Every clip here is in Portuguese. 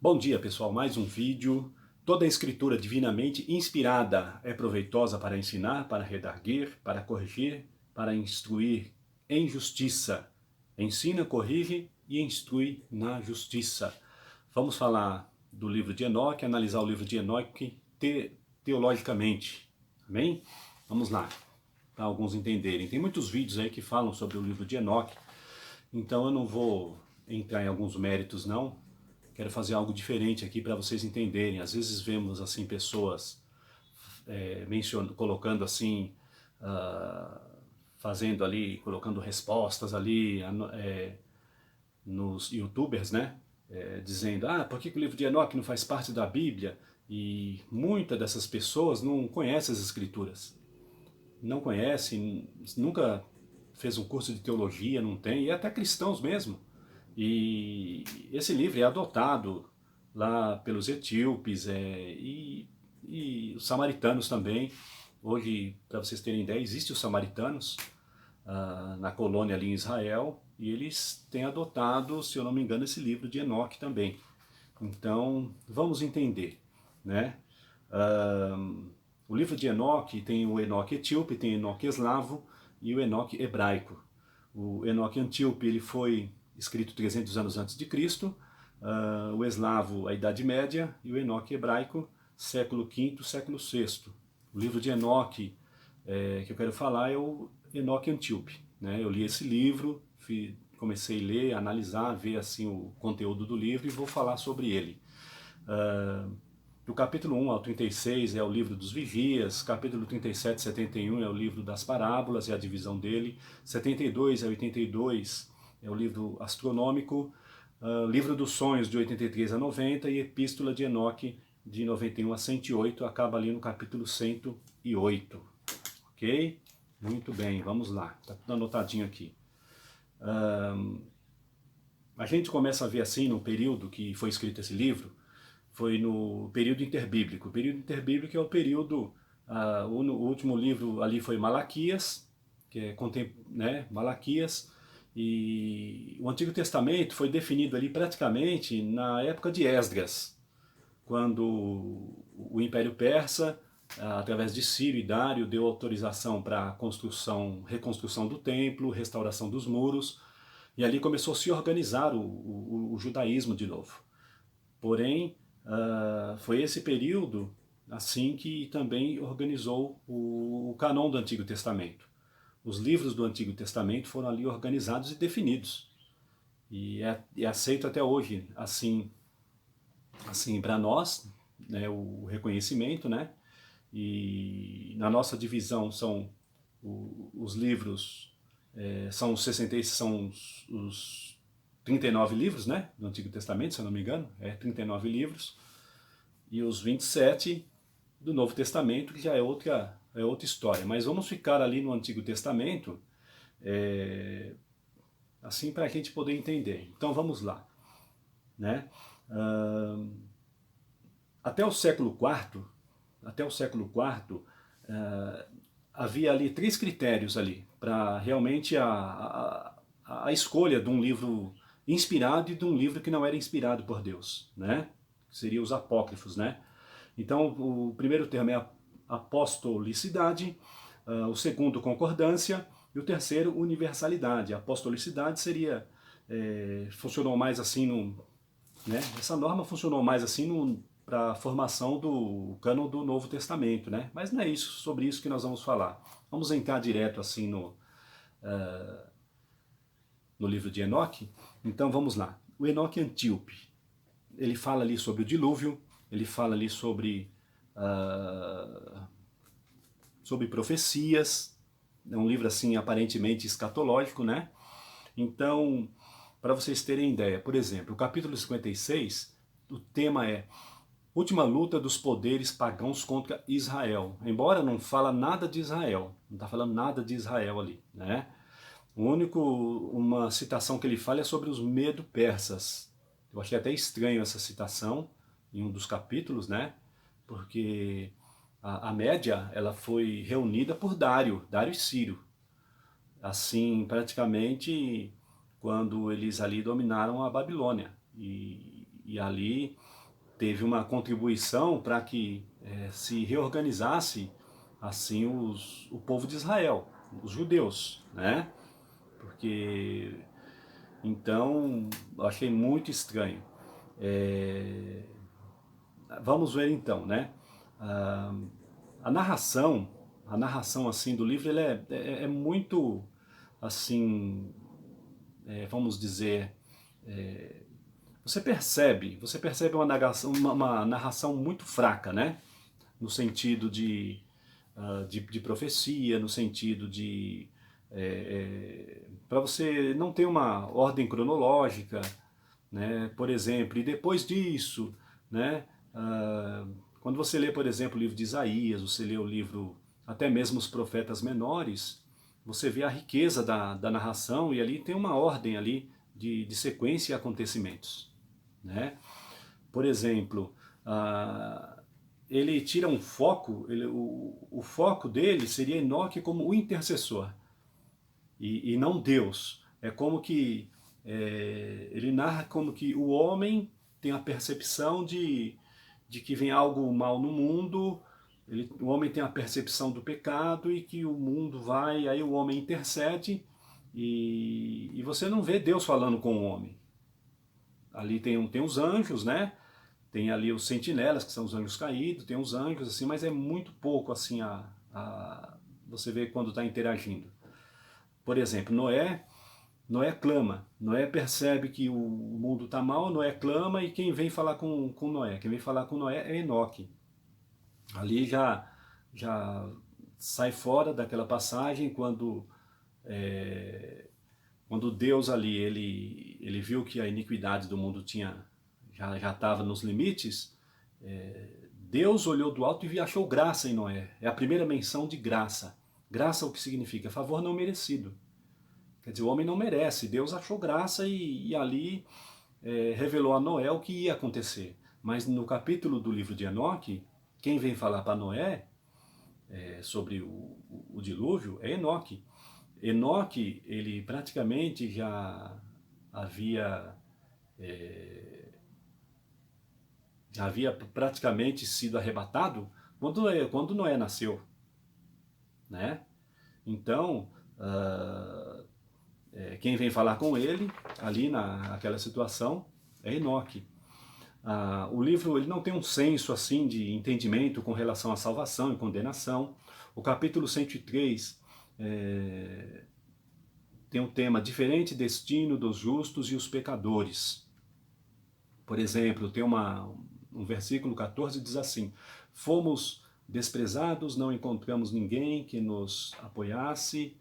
Bom dia, pessoal. Mais um vídeo. Toda a escritura divinamente inspirada é proveitosa para ensinar, para redarguir, para corrigir, para instruir em justiça. Ensina, corrige e instrui na justiça. Vamos falar do livro de Enoque, analisar o livro de Enoque teologicamente. Amém? Vamos lá, para alguns entenderem. Tem muitos vídeos aí que falam sobre o livro de Enoque, então eu não vou entrar em alguns méritos não. Quero fazer algo diferente aqui para vocês entenderem. Às vezes vemos assim pessoas colocando assim, fazendo ali, colocando respostas ali nos YouTubers, né? Dizendo, por que o livro de Enoque não faz parte da Bíblia? E muitas dessas pessoas não conhecem as Escrituras. Não conhecem, nunca fez um curso de teologia, não tem, e até cristãos mesmo. E esse livro é adotado lá pelos etíopes e os samaritanos também. Hoje, para vocês terem ideia, existem os samaritanos na colônia ali em Israel, e eles têm adotado, se eu não me engano, esse livro de Enoque também. Então, vamos entender, né? O livro de Enoque tem o Enoque etíope, tem o Enoque eslavo e o Enoque hebraico. O Enoque etíope ele foi escrito 300 anos antes de Cristo, o eslavo a Idade Média e o Enoque hebraico século V, século VI. O livro de Enoque que eu quero falar é o Enoque Etíope, né? Eu li esse livro, comecei a ler, analisar, ver assim o conteúdo do livro e vou falar sobre ele. Do capítulo 1 ao 36 é o livro dos vigias, capítulo 37 e 71 é o livro das parábolas, é a divisão dele, 72 a 82 é o livro astronômico, livro dos sonhos de 83 a 90 e epístola de Enoque de 91 a 108, acaba ali no capítulo 108, ok? Muito bem, vamos lá, está tudo anotadinho aqui. A gente começa a ver assim, no período que foi escrito esse livro, foi no período interbíblico. O período interbíblico é o período, o último livro ali foi Malaquias, que é né, Malaquias, e o Antigo Testamento foi definido ali praticamente na época de Esdras, quando o Império Persa, através de Ciro e Dário, deu autorização para a reconstrução do templo, restauração dos muros, e ali começou a se organizar o judaísmo de novo. Porém, foi esse período assim que também organizou o canon do Antigo Testamento. Os livros do Antigo Testamento foram ali organizados e definidos. E é aceito até hoje, assim para nós, né, o reconhecimento, né? E na nossa divisão são os livros, são os 39 livros, né, do Antigo Testamento, se eu não me engano, 39 livros, e os 27 do Novo Testamento, que já é outra história. Mas vamos ficar ali no Antigo Testamento, assim para a gente poder entender. Então vamos lá, né? Até o século IV, havia ali 3 critérios ali para realmente a escolha de um livro inspirado e de um livro que não era inspirado por Deus, né? Seriam os apócrifos, né? Então, o primeiro termo é a apostolicidade, o segundo, concordância, e o terceiro, universalidade. A apostolicidade seria, funcionou mais assim, né? Essa norma funcionou mais assim para a formação do cânon do Novo Testamento, né? Mas não é sobre isso que nós vamos falar. Vamos entrar direto assim no livro de Enoque. Então vamos lá. O Enoque Etíope, ele fala ali sobre o dilúvio, ele fala ali sobre profecias, é um livro assim aparentemente escatológico, né? Então, para vocês terem ideia, por exemplo, o capítulo 56, o tema é última luta dos poderes pagãos contra Israel. Embora não fala nada de Israel, não está falando nada de Israel ali, né? Uma citação que ele fala é sobre os medo-persas. Eu achei até estranho essa citação em um dos capítulos, né? Porque a Média ela foi reunida por Dário e Ciro. Assim, praticamente, quando eles ali dominaram a Babilônia. E ali teve uma contribuição para que se reorganizasse assim o povo de Israel, os judeus, né? Porque então eu achei muito estranho. É, vamos ver então, né? Ah, a narração, a narração assim do livro, ele é muito assim, vamos dizer, você percebe uma narração muito fraca, né? No sentido de profecia, no sentido de para você não ter uma ordem cronológica, né? Por exemplo, e depois disso, né? Quando você lê, por exemplo, o livro de Isaías, você lê o livro, até mesmo os profetas menores, você vê a riqueza da narração e ali tem uma ordem ali de sequência e acontecimentos, né? Por exemplo, ele tira um foco, o foco dele seria Enoque como o intercessor e não Deus. É como que ele narra como que o homem tem a percepção de que vem algo mal no mundo, o homem tem a percepção do pecado e que o mundo vai, aí o homem intercede e você não vê Deus falando com o homem. Ali tem os anjos, né? Tem ali os sentinelas, que são os anjos caídos, tem os anjos, assim, mas é muito pouco, assim, você vê quando está interagindo. Por exemplo, Noé clama, Noé percebe que o mundo está mal, Noé clama e quem vem falar com Noé? Quem vem falar com Noé é Enoque. Ali já sai fora daquela passagem quando Deus ali, ele viu que a iniquidade do mundo já estava nos limites, Deus olhou do alto e achou graça em Noé. É a primeira menção de graça. Graça o que significa? Favor não merecido. Quer dizer, o homem não merece. Deus achou graça e ali revelou a Noé o que ia acontecer. Mas no capítulo do livro de Enoque, quem vem falar para Noé sobre o dilúvio é Enoque. Enoque, ele praticamente já havia praticamente sido arrebatado quando Noé nasceu, né? Então, quem vem falar com ele ali naquela situação é Enoque. O livro ele não tem um senso assim de entendimento com relação à salvação e condenação. O capítulo 103 tem um tema diferente destino dos justos e os pecadores. Por exemplo, tem um versículo 14 diz assim: fomos desprezados, não encontramos ninguém que nos apoiasse,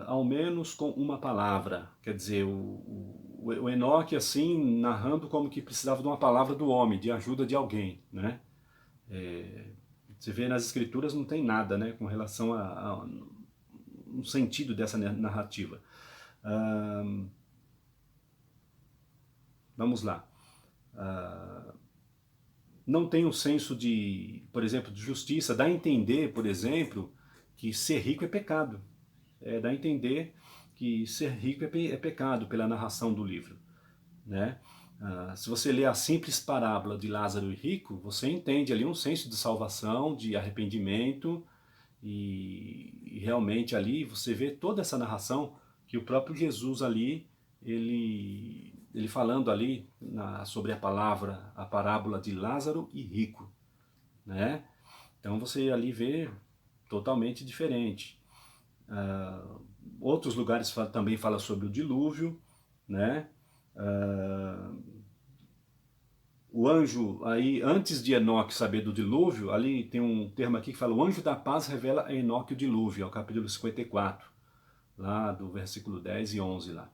ao menos com uma palavra. Quer dizer, o Enoque assim, narrando como que precisava de uma palavra do homem, de ajuda de alguém, né? Você vê nas escrituras não tem nada, né, com relação a um sentido dessa narrativa. Vamos lá. Não tem um senso de, por exemplo, de justiça. Dá a entender, por exemplo, que ser rico é pecado. Dá a entender que ser rico é pecado pela narração do livro, né? Se você ler a simples parábola de Lázaro e Rico, você entende ali um senso de salvação, de arrependimento, e realmente ali você vê toda essa narração que o próprio Jesus ali, ele falando ali sobre a parábola de Lázaro e Rico, né? Então você ali vê totalmente diferente. Outros lugares também falam sobre o dilúvio, né? O anjo, aí antes de Enoque saber do dilúvio, ali tem um termo aqui que fala: o anjo da paz revela a Enoque o dilúvio, é o capítulo 54, lá do versículo 10 e 11 lá.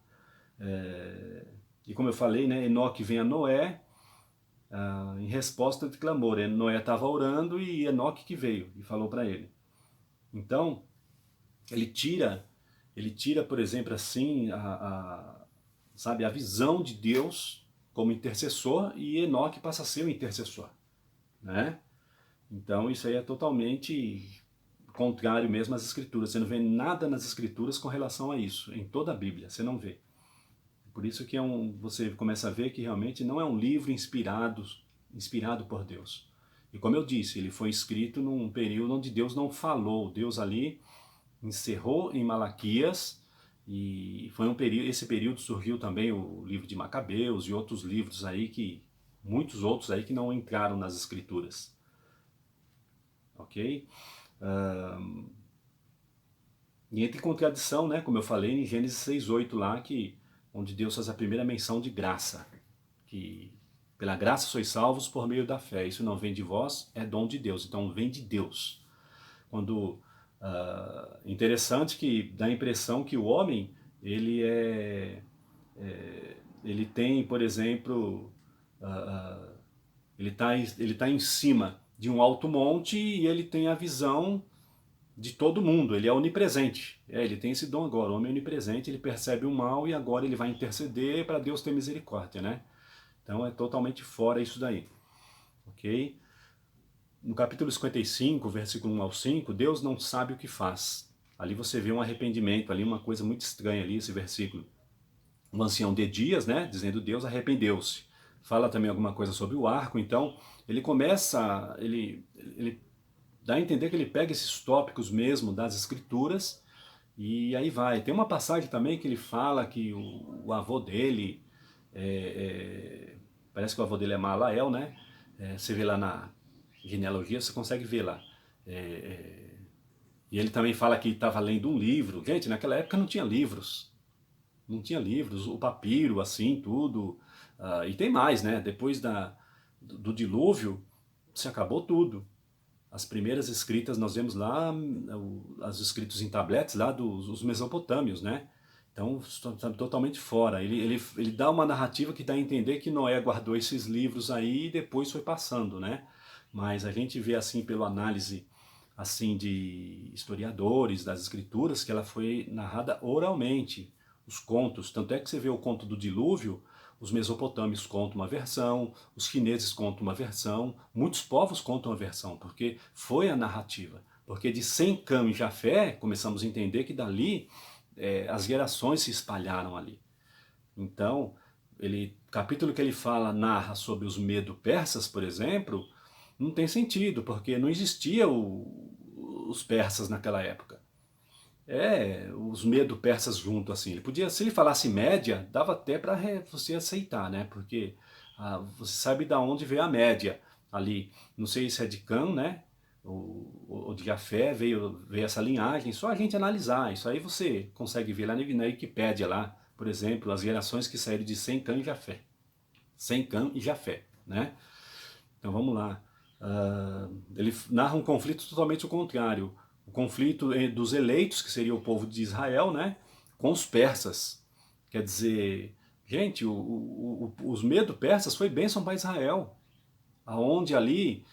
E como eu falei, né, Enoque vem a Noé em resposta de clamor. Noé estava orando e Enoque que veio e falou para ele. Então, ele tira, por exemplo, assim, sabe, a visão de Deus como intercessor e Enoque passa a ser o intercessor, né? Então isso aí é totalmente contrário mesmo às escrituras. Você não vê nada nas escrituras com relação a isso, em toda a Bíblia, você não vê. Por isso que você começa a ver que realmente não é um livro inspirado inspirado por Deus. E como eu disse, ele foi escrito num período onde Deus não falou. Deus ali encerrou em Malaquias, e foi esse período surgiu também o livro de Macabeus e outros livros aí muitos outros aí que não entraram nas escrituras. Ok? E entra em contradição, né, como eu falei em Gênesis 6:8 lá, onde Deus faz a primeira menção de graça, que pela graça sois salvos por meio da fé. Isso não vem de vós, é dom de Deus. Então vem de Deus. Interessante que dá a impressão que o homem ele ele tem, por exemplo, ele tá em cima de um alto monte e ele tem a visão de todo mundo, ele é onipresente. Ele tem esse dom agora, o homem é onipresente, ele percebe o mal e agora ele vai interceder para Deus ter misericórdia, né? Então é totalmente fora isso daí, ok? No capítulo 55, versículo 1 ao 5, Deus não sabe o que faz. Ali você vê um arrependimento, ali uma coisa muito estranha ali, esse versículo. Um ancião de dias, né, dizendo Deus arrependeu-se. Fala também alguma coisa sobre o arco, então ele começa, ele dá a entender que ele pega esses tópicos mesmo das escrituras e aí vai. Tem uma passagem também que ele fala que o avô dele, parece que o avô dele é Malael, né? Você vê lá na genealogia, você consegue ver lá. E ele também fala que estava lendo um livro. Gente, naquela época não tinha livros. Não tinha livros, o papiro, assim, tudo. E tem mais, né? Depois do dilúvio, se acabou tudo. As primeiras escritas, nós vemos lá, as escritos em tabletes lá dos mesopotâmios, né? Então, totalmente fora. Ele dá uma narrativa que dá a entender que Noé guardou esses livros aí e depois foi passando, né? Mas a gente vê assim, pela análise assim de historiadores das escrituras, que ela foi narrada oralmente, os contos. Tanto é que você vê o conto do dilúvio, os mesopotâmios contam uma versão, os chineses contam uma versão, muitos povos contam uma versão, porque foi a narrativa. Porque de Sem, Cã e Jafé, começamos a entender que dali as gerações se espalharam ali. Então, capítulo que ele fala, narra sobre os medo-persas, por exemplo, não tem sentido, porque não existia os persas naquela época. Os medo-persas junto, assim. Ele podia, se ele falasse média, dava até para você aceitar, né? Porque você sabe da onde veio a média ali. Não sei se é de Cã, né? Ou de Jafé, veio essa linhagem. Só a gente analisar. Isso aí você consegue ver lá na Wikipédia, lá, por exemplo, as gerações que saíram de Sem, Cã e Jafé. Sem, Cã e Jafé, né? Então vamos lá. Ele narra um conflito totalmente o contrário. O conflito dos eleitos, que seria o povo de Israel, né, com os persas. Quer dizer, gente, os medo-persas foi bênção para Israel, aonde ali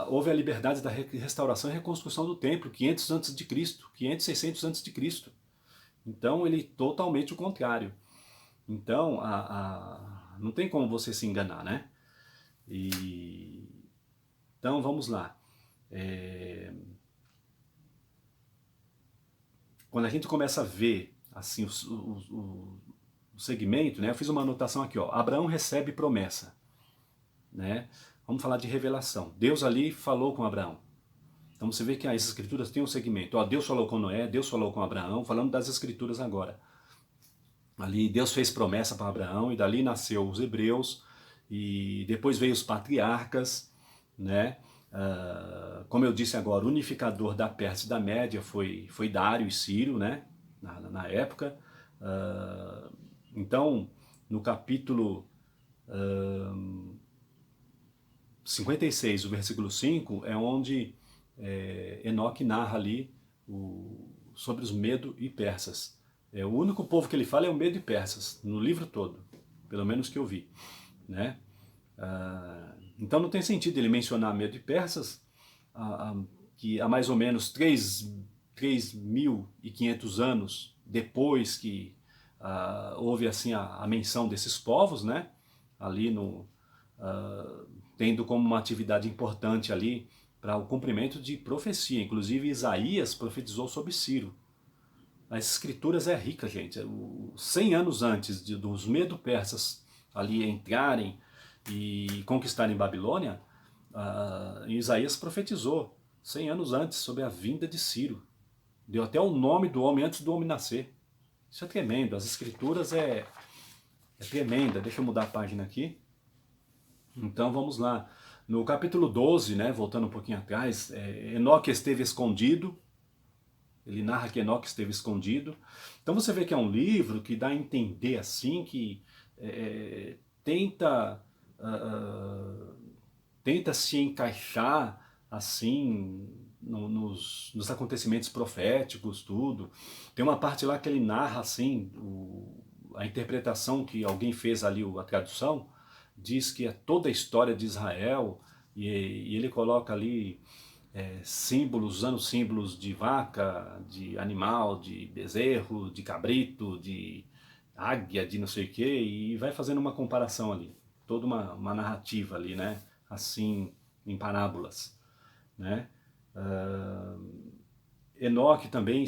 houve a liberdade da restauração e reconstrução do templo, 500 antes de Cristo, 500, 600 antes de Cristo. Então ele totalmente o contrário. Então não tem como você se enganar, né? Então vamos lá. Quando a gente começa a ver assim o segmento, né? Eu fiz uma anotação aqui, ó. Abraão recebe promessa, né? Vamos falar de revelação. Deus ali falou com Abraão. Então você vê que as escrituras têm um segmento. Ó, Deus falou com Noé, Deus falou com Abraão, falando das escrituras agora. Ali Deus fez promessa para Abraão e dali nasceu os hebreus e depois veio os patriarcas, né? Como eu disse agora, o unificador da Pérsia e da Média foi Dário e Ciro, né? Na época. Então, no capítulo 56, o versículo 5, é onde Enoque narra ali sobre os Medo e Persas. O único povo que ele fala é o Medo e Persas, no livro todo, pelo menos que eu vi, né? Então não tem sentido ele mencionar Medo e Persas, que há mais ou menos 3.500 anos depois que houve assim a menção desses povos, né? Ali tendo como uma atividade importante ali para o cumprimento de profecia. Inclusive Isaías profetizou sobre Ciro. As escrituras é rica, gente. 100 anos antes dos medo-persas ali entrarem e conquistarem Babilônia, Isaías profetizou 100 anos antes sobre a vinda de Ciro. Deu até o nome do homem antes do homem nascer. Isso é tremendo, as escrituras é tremenda. Deixa eu mudar a página aqui. Então vamos lá. No capítulo 12, né, voltando um pouquinho atrás, Enoque esteve escondido. Ele narra que Enoque esteve escondido. Então você vê que é um livro que dá a entender assim, que tenta, tenta se encaixar assim nos acontecimentos proféticos, tudo. Tem uma parte lá que ele narra assim, a interpretação que alguém fez ali, a tradução, diz que é toda a história de Israel, e ele coloca ali símbolos, usando símbolos de vaca, de animal, de bezerro, de cabrito, de águia, de não sei o que, e vai fazendo uma comparação ali, toda uma narrativa ali, né, assim, em parábolas, né. Enoque também,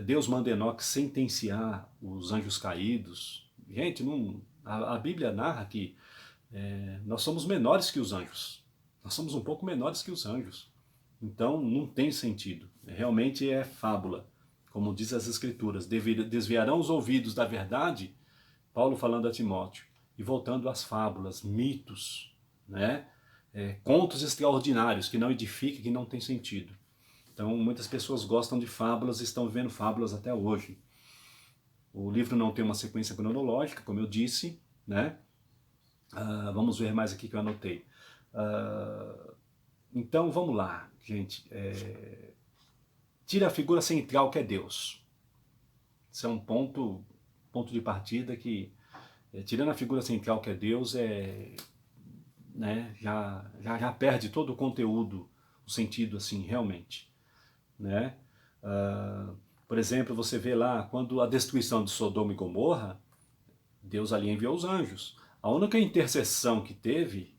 Deus manda Enoque sentenciar os anjos caídos. Gente, a Bíblia narra que nós somos menores que os anjos, nós somos um pouco menores que os anjos. Então não tem sentido, realmente é fábula, como diz as escrituras, desviarão os ouvidos da verdade, Paulo falando a Timóteo, e voltando às fábulas, mitos, né? Contos extraordinários que não edificam, que não tem sentido. Então muitas pessoas gostam de fábulas e estão vivendo fábulas até hoje. O livro não tem uma sequência cronológica, como eu disse, né? Vamos ver mais aqui que eu anotei. Então vamos lá, gente. Tira a figura central que é Deus. Isso é um ponto de partida que, tirando a figura central que é Deus, né, já perde todo o conteúdo, o sentido assim, realmente. Né? Por exemplo, você vê lá, quando a destruição de Sodoma e Gomorra, Deus ali enviou os anjos. A única intercessão que teve,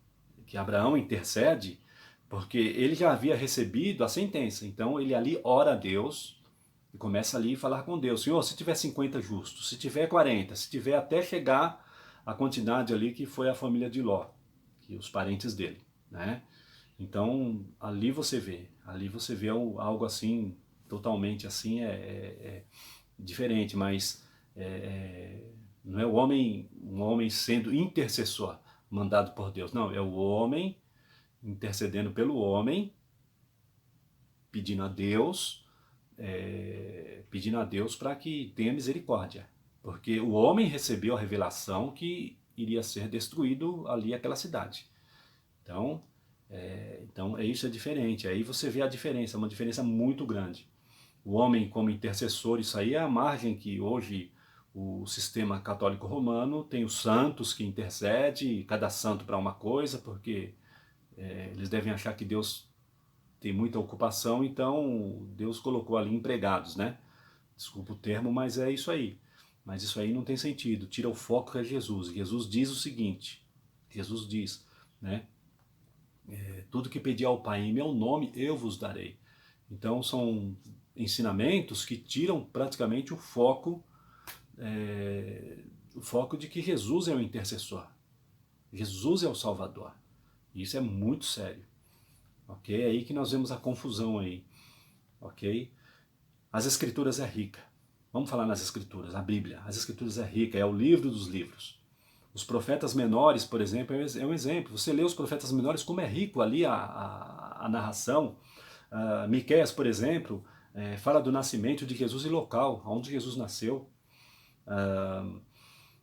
que Abraão intercede, porque ele já havia recebido a sentença. Então ele ali ora a Deus e começa ali a falar com Deus. Senhor, se tiver 50 justos, se tiver 40, se tiver até chegar a quantidade ali que foi a família de Ló, que os parentes dele, né? Então ali você vê algo assim, totalmente assim, diferente, mas não é um homem sendo intercessor, mandado por Deus. Não, é o homem intercedendo pelo homem, pedindo a Deus para que tenha misericórdia. Porque o homem recebeu a revelação que iria ser destruído ali aquela cidade. Então isso é diferente. Aí você vê a diferença, uma diferença muito grande. O homem como intercessor, isso aí é a margem que hoje o sistema católico romano tem os santos que intercede, cada santo para uma coisa, porque eles devem achar que Deus tem muita ocupação, então Deus colocou ali empregados, né? Desculpa o termo, mas é isso aí. Mas isso aí não tem sentido, tira o foco que é Jesus. Jesus diz o seguinte, Jesus diz, né? Tudo que pedir ao Pai em meu nome, eu vos darei. Então são ensinamentos que tiram praticamente o foco de que Jesus é o intercessor. Jesus é o Salvador. E isso é muito sério. Ok? É aí que nós vemos a confusão aí. Ok? As Escrituras é rica. Vamos falar nas Escrituras, a Bíblia. As Escrituras é rica, é o livro dos livros. Os profetas menores, por exemplo, é um exemplo. Você lê os profetas menores, como é rico ali a narração. Miqueias, por exemplo, fala do nascimento de Jesus e local, onde Jesus nasceu.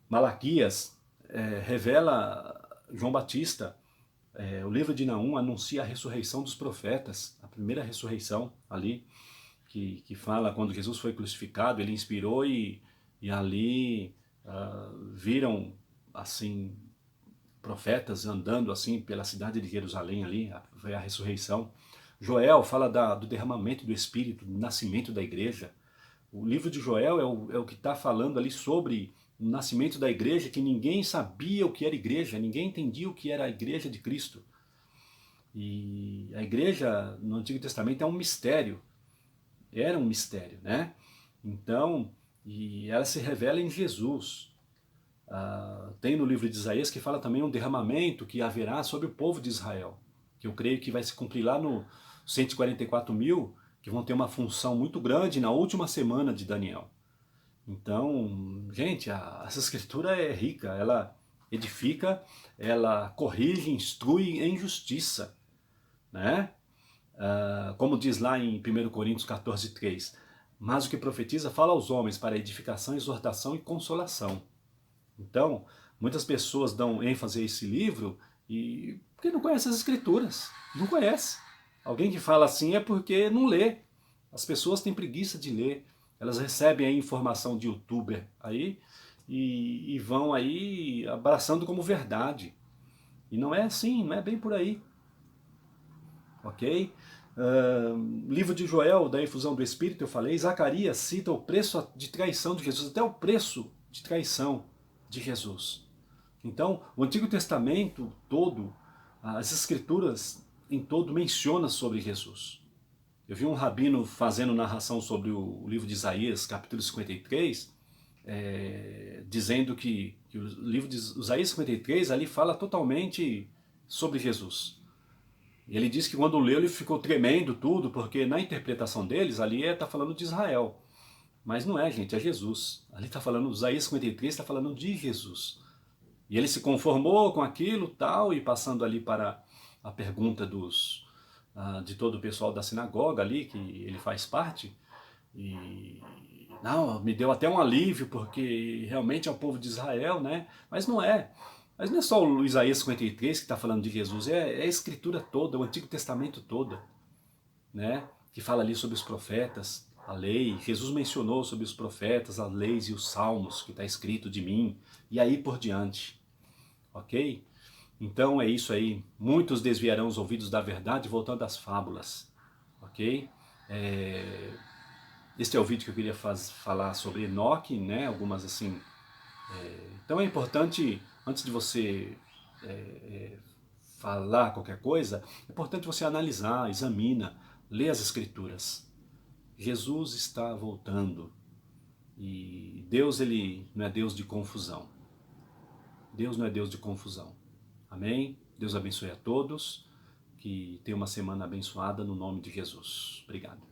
Malaquias revela João Batista. O livro de Naum anuncia a ressurreição dos profetas, a primeira ressurreição ali, que fala quando Jesus foi crucificado, ele inspirou e ali viram assim profetas andando assim pela cidade de Jerusalém ali, foi a ressurreição. Joel fala do derramamento do Espírito, do nascimento da igreja. O livro de Joel é o que está falando ali sobre o nascimento da igreja, que ninguém sabia o que era igreja, ninguém entendia o que era a igreja de Cristo. E a igreja no Antigo Testamento é um mistério, era um mistério, né? Então, e ela se revela em Jesus. Tem no livro de Isaías que fala também um derramamento que haverá sobre o povo de Israel, que eu creio que vai se cumprir lá no 144 mil, que vão ter uma função muito grande na última semana de Daniel. Então, gente, essa escritura é rica, ela edifica, ela corrige, instrui em justiça, né? Como diz lá em 1 Coríntios 14, 3, mas o que profetiza fala aos homens para edificação, exortação e consolação. Então, muitas pessoas dão ênfase a esse livro porque não conhece as escrituras, não conhece. Alguém que fala assim é porque não lê. As pessoas têm preguiça de ler, elas recebem a informação de youtuber aí e vão aí abraçando como verdade. E não é assim, não é bem por aí. Ok? Livro de Joel, da efusão do Espírito, eu falei. Zacarias cita o preço de traição de Jesus, até o preço de traição de Jesus. Então, o Antigo Testamento todo, as Escrituras em todo menciona sobre Jesus. Eu vi um rabino fazendo narração sobre o livro de Isaías, capítulo 53, dizendo que o livro de Isaías 53 ali fala totalmente sobre Jesus. E ele disse que quando leu ele ficou tremendo tudo, porque na interpretação deles ali está falando de Israel. Mas não é, gente, é Jesus. Ali está falando, Isaías 53 está falando de Jesus. E ele se conformou com aquilo tal, e passando ali para a pergunta de todo o pessoal da sinagoga ali, que ele faz parte, e não, me deu até um alívio, porque realmente é o povo de Israel, né? Mas não é. Mas não é só o Isaías 53 que está falando de Jesus, é a escritura toda, o Antigo Testamento todo, né? Que fala ali sobre os profetas, a lei. Jesus mencionou sobre os profetas, as leis e os salmos, que está escrito de mim, e aí por diante. Ok? Então é isso aí. Muitos desviarão os ouvidos da verdade voltando às fábulas. Ok? Este é o vídeo que eu queria falar sobre Enoque, né? Algumas assim. Então é importante, antes de você falar qualquer coisa, é importante você analisar, examina, lê as escrituras. Jesus está voltando. E Deus, ele não é Deus de confusão. Deus não é Deus de confusão. Amém? Deus abençoe a todos. Que tenha uma semana abençoada no nome de Jesus. Obrigado.